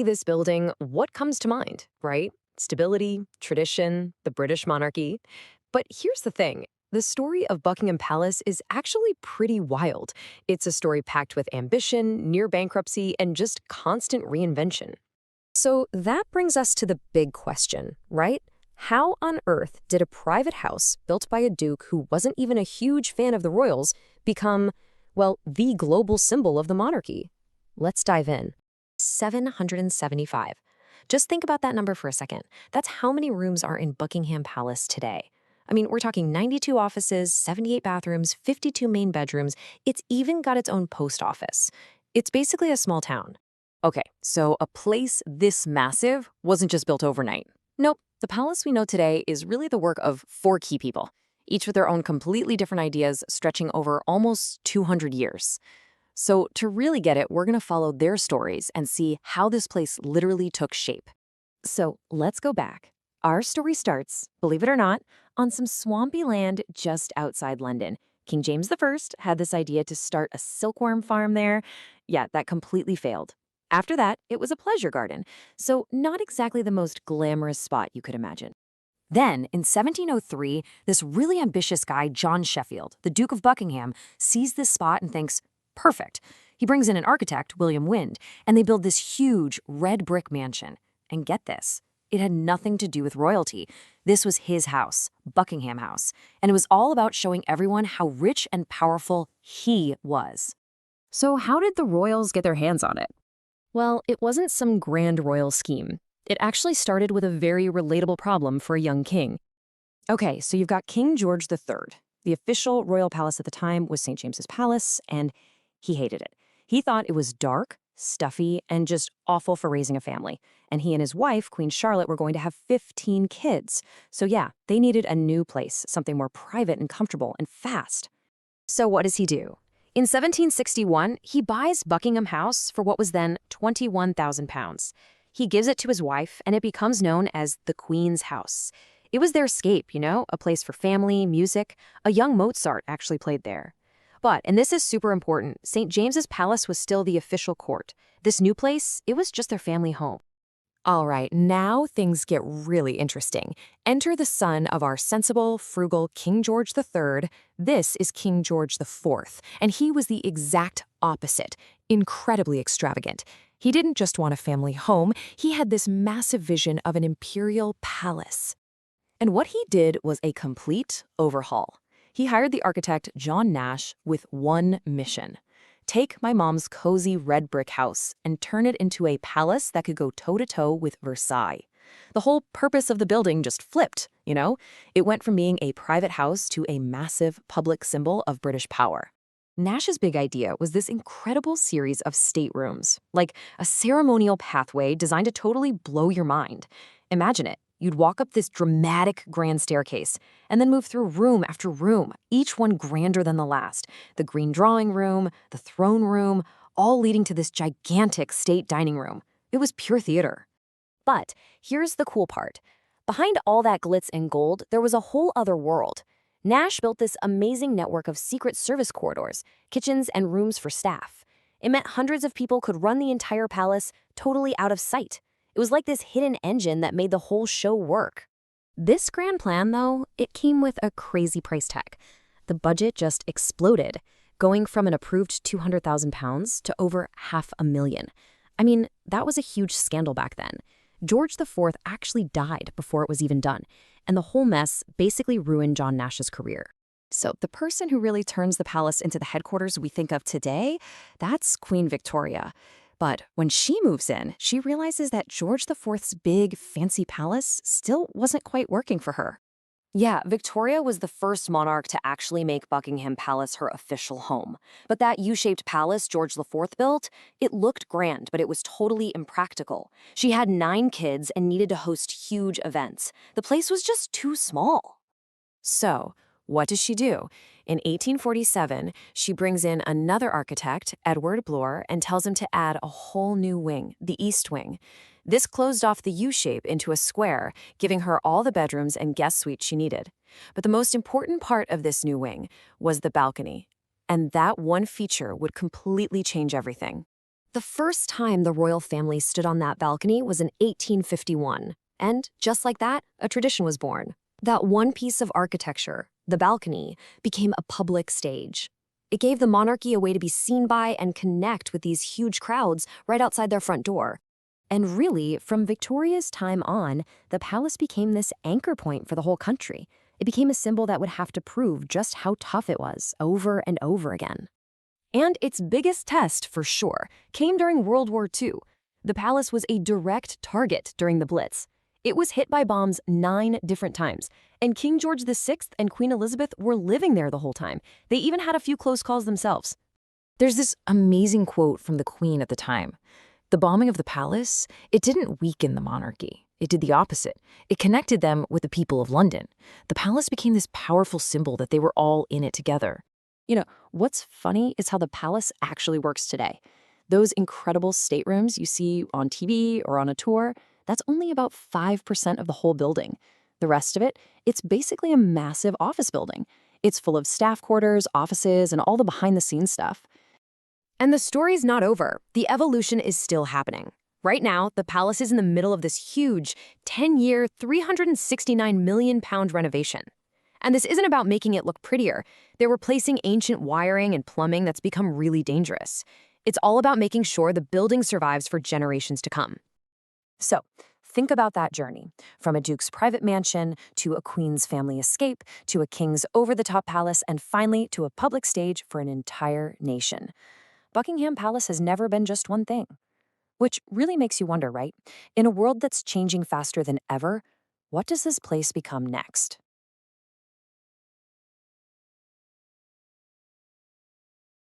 this building, what comes to mind, right? Stability, tradition, the British monarchy. But here's the thing. The story of Buckingham Palace is actually pretty wild. It's a story packed with ambition, near bankruptcy, and just constant reinvention. So that brings us to the big question, right? How on earth did a private house built by a duke who wasn't even a huge fan of the royals become, well, the global symbol of the monarchy? Let's dive in. 775. Just think about that number for a second. That's how many rooms are in Buckingham Palace today. I mean, we're talking 92 offices, 78 bathrooms, 52 main bedrooms. It's even got its own post office. It's basically a small town. Okay, so a place this massive wasn't just built overnight. Nope, the palace we know today is really the work of four key people, each with their own completely different ideas stretching over almost 200 years. So to really get it, we're going to follow their stories and see how this place literally took shape. So let's go back. Our story starts, believe it or not, on some swampy land just outside London. King James I had this idea to start a silkworm farm there. Yeah, that completely failed. After that, it was a pleasure garden, so not exactly the most glamorous spot you could imagine. Then, in 1703, this really ambitious guy, John Sheffield, the Duke of Buckingham, sees this spot and thinks, perfect. He brings in an architect, William Wynd, and they build this huge red brick mansion. And get this, it had nothing to do with royalty. This was his house, Buckingham House, and it was all about showing everyone how rich and powerful he was. So how did the royals get their hands on it? Well, it wasn't some grand royal scheme. It actually started with a very relatable problem for a young king. Okay, so you've got King George III. The official royal palace at the time was St. James's Palace, and he hated it. He thought it was dark, stuffy, and just awful for raising a family. And he and his wife, Queen Charlotte, were going to have 15 kids. So yeah, they needed a new place, something more private and comfortable and fast. So what does he do? In 1761, he buys Buckingham House for what was then £21,000. He gives it to his wife, and it becomes known as the Queen's House. It was their escape, a place for family, music. A young Mozart actually played there. But, and this is super important, St. James's Palace was still the official court. This new place, it was just their family home. All right, now things get really interesting. Enter the son of our sensible, frugal King George III. This is King George IV, and he was the exact opposite, incredibly extravagant. He didn't just want a family home, he had this massive vision of an imperial palace. And what he did was a complete overhaul. He hired the architect John Nash with one mission. Take my mom's cozy red brick house and turn it into a palace that could go toe-to-toe with Versailles. The whole purpose of the building just flipped, It went from being a private house to a massive public symbol of British power. Nash's big idea was this incredible series of staterooms, like a ceremonial pathway designed to totally blow your mind. Imagine it. You'd walk up this dramatic grand staircase and then move through room after room, each one grander than the last. The green drawing room, the throne room, all leading to this gigantic state dining room. It was pure theater. But here's the cool part. Behind all that glitz and gold, there was a whole other world. Nash built this amazing network of secret service corridors, kitchens, and rooms for staff. It meant hundreds of people could run the entire palace totally out of sight. It was like this hidden engine that made the whole show work. This grand plan, though, it came with a crazy price tag. The budget just exploded, going from an approved £200,000 to over $500,000. I mean, that was a huge scandal back then. George IV actually died before it was even done, and the whole mess basically ruined John Nash's career. So the person who really turns the palace into the headquarters we think of today, that's Queen Victoria. But when she moves in, she realizes that George IV's big, fancy palace still wasn't quite working for her. Yeah, Victoria was the first monarch to actually make Buckingham Palace her official home. But that U-shaped palace George IV built, it looked grand, but it was totally impractical. She had 9 kids and needed to host huge events. The place was just too small. So, what does she do? In 1847, she brings in another architect, Edward Bloor, and tells him to add a whole new wing, the East Wing. This closed off the U-shape into a square, giving her all the bedrooms and guest suites she needed. But the most important part of this new wing was the balcony. And that one feature would completely change everything. The first time the royal family stood on that balcony was in 1851. And just like that, a tradition was born. That one piece of architecture, the balcony, became a public stage. It gave the monarchy a way to be seen by and connect with these huge crowds right outside their front door. And really, from Victoria's time on, the palace became this anchor point for the whole country. It became a symbol that would have to prove just how tough it was over and over again. And its biggest test, for sure, came during World War II. The palace was a direct target during the Blitz. It was hit by bombs 9 different times, and King George VI and Queen Elizabeth were living there the whole time. They even had a few close calls themselves. There's this amazing quote from the Queen at the time. The bombing of the palace, it didn't weaken the monarchy. It did the opposite. It connected them with the people of London. The palace became this powerful symbol that they were all in it together. What's funny is how the palace actually works today. Those incredible staterooms you see on TV or on a tour, that's only about 5% of the whole building. The rest of it, it's basically a massive office building. It's full of staff quarters, offices, and all the behind-the-scenes stuff. And the story's not over. The evolution is still happening. Right now, the palace is in the middle of this huge 10-year, £369 million renovation. And this isn't about making it look prettier. They're replacing ancient wiring and plumbing that's become really dangerous. It's all about making sure the building survives for generations to come. So, think about that journey, from a duke's private mansion, to a queen's family escape, to a king's over-the-top palace, and finally to a public stage for an entire nation. Buckingham Palace has never been just one thing. Which really makes you wonder, right? In a world that's changing faster than ever, what does this place become next?